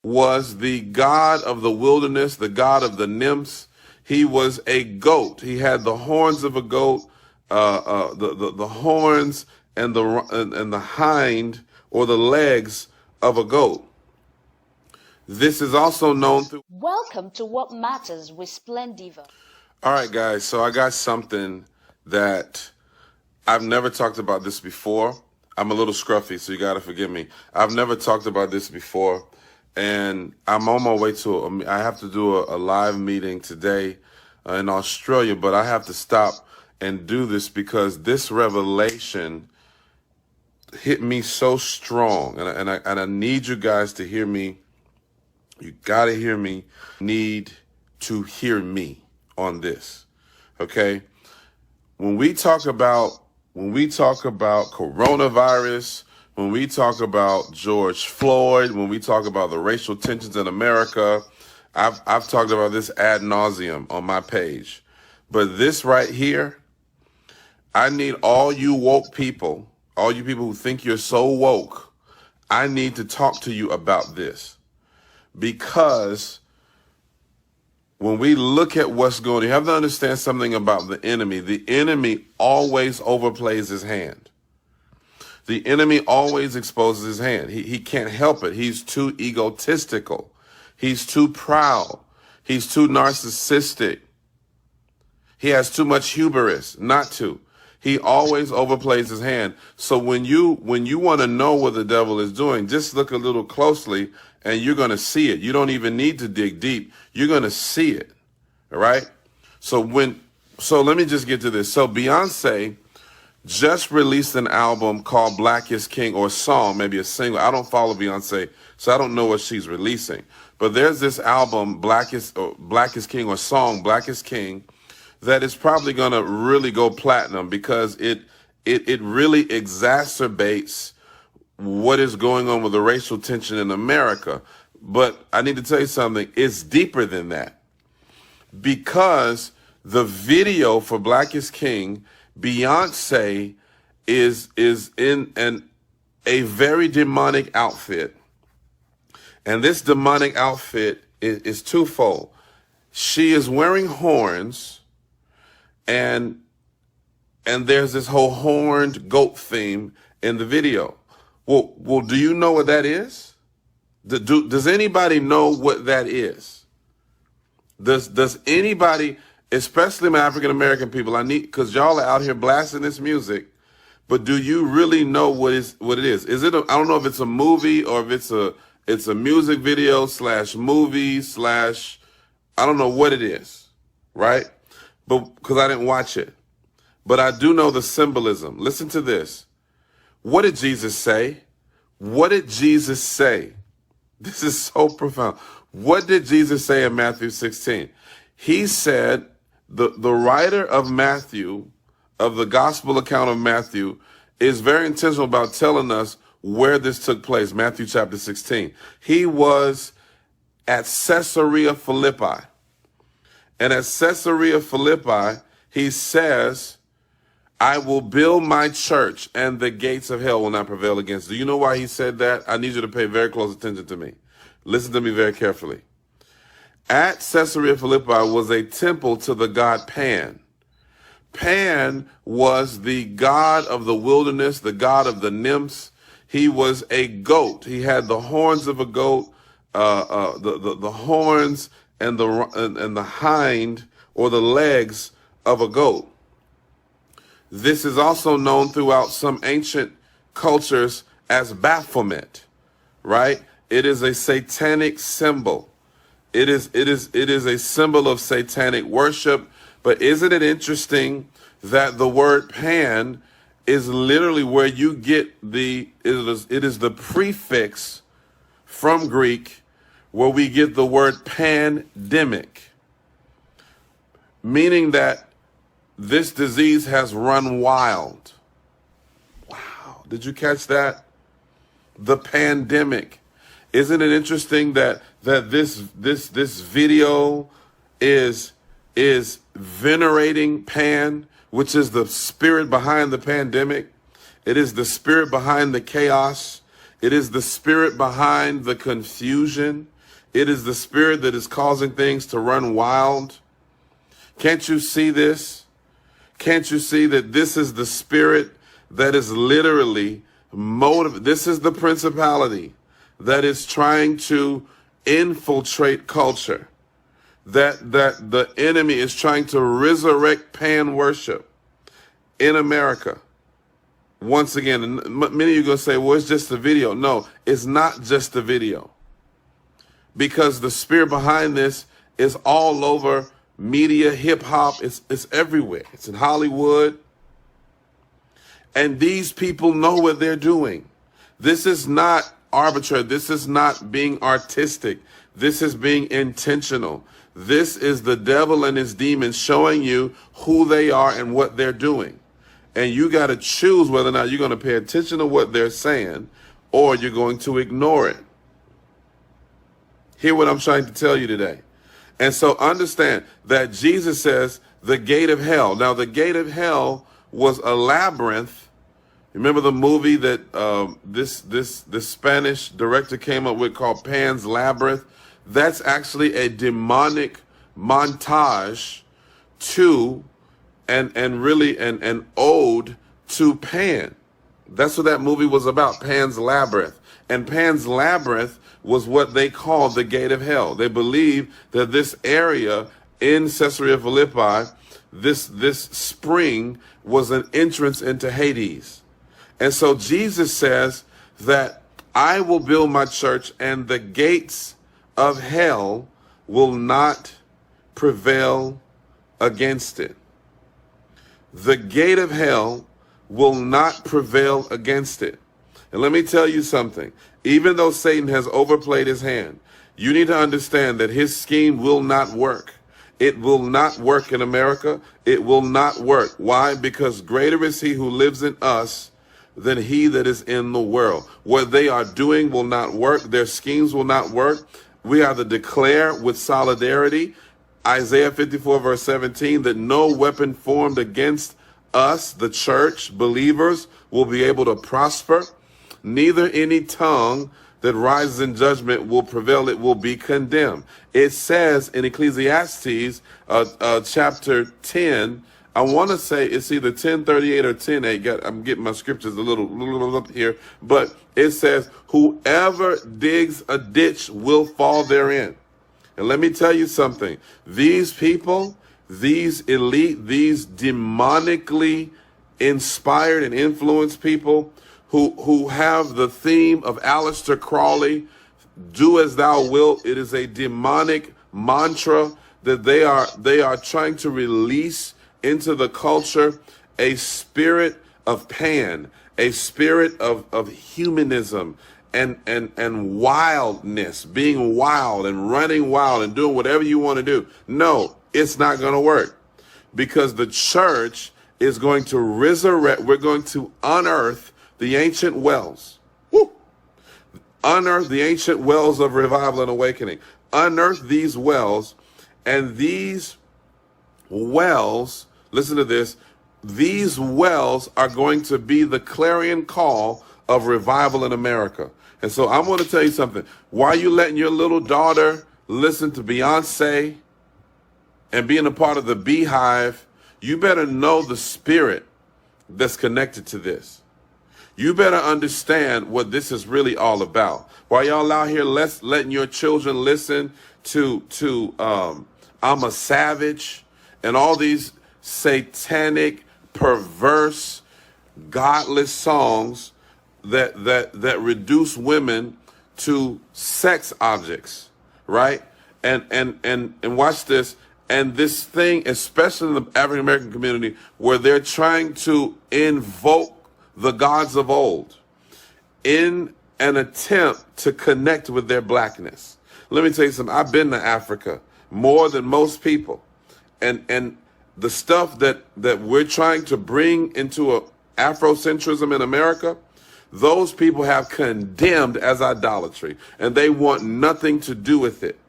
was the god of the wilderness, the god of the nymphs. He was a goat. He had the horns of a goat, the horns and the hind or the legs of a goat. This is also known through. Welcome to What Matters with Splendiva. All right, guys. So I got something that I've never talked about this before. I'm a little scruffy, so you got to forgive me. I've never talked about this before. And I'm on my way to I have to do a live meeting today in Australia, but I have to stop and do this because this revelation hit me so strong. And I need you guys to hear me. You got to hear me. Need to hear me on this. Okay? When we talk about coronavirus, when we talk about George Floyd, when we talk about the racial tensions in America, I've talked about this ad nauseum on my page. But this right here, I need all you woke people, all you people who think you're so woke, I need to talk to you about this. Because when we look at what's going on, you have to understand something about the enemy. The enemy always overplays his hand. The enemy always exposes his hand. He can't help it. He's too egotistical. He's too proud. He's too narcissistic. He has too much hubris not to. He always overplays his hand. So when you want to know what the devil is doing, just look a little closely and you're going to see it. You don't even need to dig deep. You're going to see it. All right? So let me just get to this. So Beyonce just released an album called Black is King, or a song, maybe a single. I don't follow Beyonce, so I don't know what she's releasing. But there's this album, Black is King, or song, Black is King, that is probably going to really go platinum because it really exacerbates what is going on with the racial tension in America. But I need to tell you something. It's deeper than that. Because the video for Black is King, Beyonce is in a very demonic outfit. And this demonic outfit is twofold. She is wearing horns, and there's this whole horned goat theme in the video. Well, do you know what that is? Does anybody know what that is? Does anybody, especially my African American people, because y'all are out here blasting this music, but do you really know what it is? Is it I don't know if it's a movie or if it's a music video / movie / I don't know what it is, right? But because I didn't watch it. But I do know the symbolism. Listen to this. What did Jesus say? What did Jesus say? This is so profound. What did Jesus say in Matthew 16? He said, the writer of Matthew, of the gospel account of Matthew, is very intentional about telling us where this took place, Matthew chapter 16. He was at Caesarea Philippi. And at Caesarea Philippi, he says, I will build my church and the gates of hell will not prevail against it. Do you know why he said that? I need you to pay very close attention to me. Listen to me very carefully. At Caesarea Philippi was a temple to the god Pan. Pan was the god of the wilderness, the god of the nymphs. He was a goat. He had the horns of a goat, the horns and the hind or the legs of a goat. This is also known throughout some ancient cultures as Baphomet, right? It is a satanic symbol. It is a symbol of satanic worship. But isn't it interesting that the word Pan is literally where you get it is the prefix from Greek where we get the word pandemic, meaning that this disease has run wild. Wow. Did you catch that? The pandemic. Isn't it interesting that this video is venerating Pan, which is the spirit behind the pandemic? It is the spirit behind the chaos. It is the spirit behind the confusion. It is the spirit that is causing things to run wild. Can't you see this? Can't you see that this is the spirit that is literally this is the principality that is trying to infiltrate culture. That the enemy is trying to resurrect pan worship in America. Once again, and many of you are going to say, well, it's just a video. No, it's not just a video. Because the spirit behind this is all over media, hip hop. It's everywhere. It's in Hollywood. And these people know what they're doing. This is not arbitrary. This is not being artistic. This is being intentional. This is the devil and his demons showing you who they are and what they're doing. And you got to choose whether or not you're going to pay attention to what they're saying or you're going to ignore it. Hear what I'm trying to tell you today. And so understand that Jesus says the gate of hell. Now, the gate of hell was a labyrinth. Remember the movie that this Spanish director came up with called Pan's Labyrinth? That's actually a demonic montage to and really an ode to Pan. That's what that movie was about, Pan's Labyrinth. And Pan's Labyrinth was what they called the gate of hell. They believed that this area in Caesarea Philippi, this spring, was an entrance into Hades. And so Jesus says that I will build my church and the gates of hell will not prevail against it. The gate of hell will not prevail against it. And let me tell you something. Even though Satan has overplayed his hand, you need to understand that his scheme will not work. It will not work in America. It will not work. Why? Because greater is he who lives in us than he that is in the world. What they are doing will not work. Their schemes will not work. We are to declare with solidarity, Isaiah 54 verse 17, that no weapon formed against us, the church, believers, will be able to prosper. Neither any tongue that rises in judgment will prevail. It will be condemned. It says in Ecclesiastes chapter 10, I want to say it's either 10:38 or 10:8. I'm getting my scriptures a little up here, but it says, whoever digs a ditch will fall therein. And let me tell you something. These people, these elite, these demonically inspired and influenced people who have the theme of Aleister Crowley, do as thou wilt. It is a demonic mantra that they are trying to release into the culture, a spirit of Pan, a spirit of humanism and wildness, being wild and running wild and doing whatever you want to do. No, it's not going to work, because the church is going to resurrect. We're going to unearth the ancient wells. Woo! Unearth the ancient wells of revival and awakening. Unearth these wells, and these wells, listen to this, these wells are going to be the clarion call of revival in America. And so I'm going to tell you something. Why are you letting your little daughter listen to Beyonce and being a part of the beehive? You better know the spirit that's connected to this. You better understand what this is really all about. While y'all out here letting your children listen to I'm a Savage and all these satanic, perverse, godless songs that reduce women to sex objects, right? And watch this. And this thing, especially in the African American community, where they're trying to invoke the gods of old in an attempt to connect with their blackness. Let me tell you something. I've been to Africa more than most people. And the stuff that we're trying to bring into a Afrocentrism in America, those people have condemned as idolatry, and they want nothing to do with it.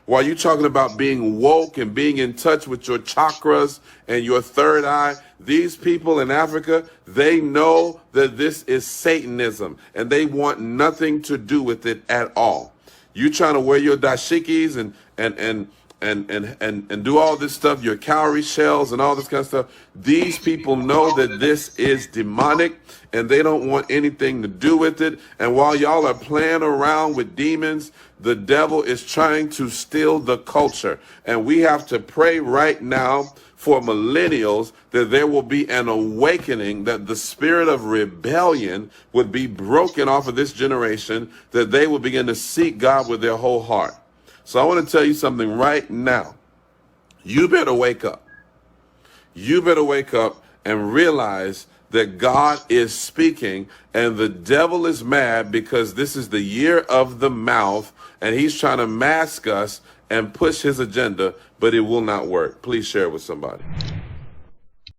While you're talking about being woke and being in touch with your chakras and your third eye, these people in Africa, they know that this is Satanism, and they want nothing to do with it at all. You trying to wear your dashikis and do all this stuff, your cowrie shells and all this kind of stuff. These people know that this is demonic and they don't want anything to do with it. And while y'all are playing around with demons, the devil is trying to steal the culture. And we have to pray right now for millennials that there will be an awakening, that the spirit of rebellion would be broken off of this generation, that they will begin to seek God with their whole heart. So I want to tell you something right now. You better wake up. You better wake up and realize that God is speaking and the devil is mad because this is the year of the mouth and he's trying to mask us and push his agenda, but it will not work. Please share it with somebody.